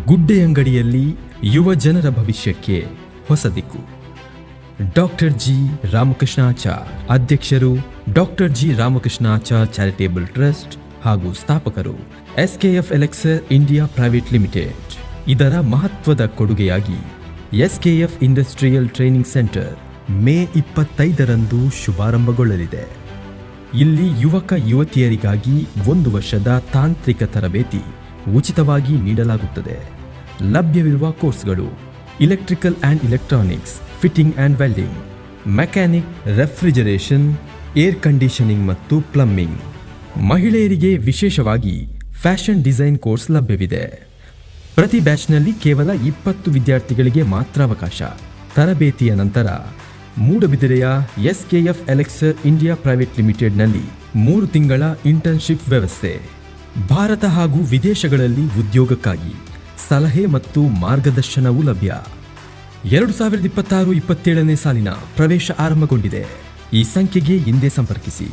ಗುಡ್ಡೆ ಅಂಗಡಿಯಲ್ಲಿ ಯುವ ಜನರ ಭವಿಷ್ಯಕ್ಕೆ ಹೊಸ ದಿಕ್ಕು. ಡಾಕ್ಟರ್ ಜಿ ರಾಮಕೃಷ್ಣಾಚಾರ್, ಅಧ್ಯಕ್ಷರು doctor G Ramakrishnachar charitable trust ಹಾಗೂ ಸ್ಥಾಪಕರು SKF Elixer India private limited. ಇದರ ಮಹತ್ವದ ಕೊಡುಗೆಯಾಗಿ SKF industrial training centre May 25ರಂದು ಶುಭಾರಂಭಗೊಳ್ಳಲಿದೆ. ಇಲ್ಲಿ ಯುವಕ ಯುವತಿಯರಿಗಾಗಿ 1 ವರ್ಷದ ತಾಂತ್ರಿಕ ತರಬೇತಿ ಉಚಿತವಾಗಿ ನೀಡಲಾಗುತ್ತದೆ. ಲಭ್ಯವಿರುವ ಕೋರ್ಸ್ಗಳು: electrical and electronics, fitting and welding, mechanic, refrigeration, air conditioning ಮತ್ತು ಪ್ಲಂಬಿಂಗ್. ಮಹಿಳೆಯರಿಗೆ ವಿಶೇಷವಾಗಿ ಫ್ಯಾಷನ್ ಡಿಸೈನ್ ಕೋರ್ಸ್ ಲಭ್ಯವಿದೆ. ಪ್ರತಿ ಬ್ಯಾಚ್ನಲ್ಲಿ ಕೇವಲ 20 ವಿದ್ಯಾರ್ಥಿಗಳಿಗೆ ಮಾತ್ರ ಅವಕಾಶ. ತರಬೇತಿಯ ನಂತರ ಮೂಡಬಿದಿರೆಯ SKF ಎಲೆಕ್ಸರ್ ಇಂಡಿಯಾ ಪ್ರೈವೇಟ್ ಲಿಮಿಟೆಡ್ನಲ್ಲಿ 3 ತಿಂಗಳ ಇಂಟರ್ನ್ಶಿಪ್ ವ್ಯವಸ್ಥೆ. ಭಾರತ ಹಾಗೂ ವಿದೇಶಗಳಲ್ಲಿ ಉದ್ಯೋಗಕ್ಕಾಗಿ ಸಲಹೆ ಮತ್ತು ಮಾರ್ಗದರ್ಶನವೂ ಲಭ್ಯ. 2026-27ನೇ ಸಾಲಿನ ಪ್ರವೇಶ ಆರಂಭಗೊಂಡಿದೆ. ಈ ಸಂಖ್ಯೆಗೆ ಹಿಂದೆ ಸಂಪರ್ಕಿಸಿ.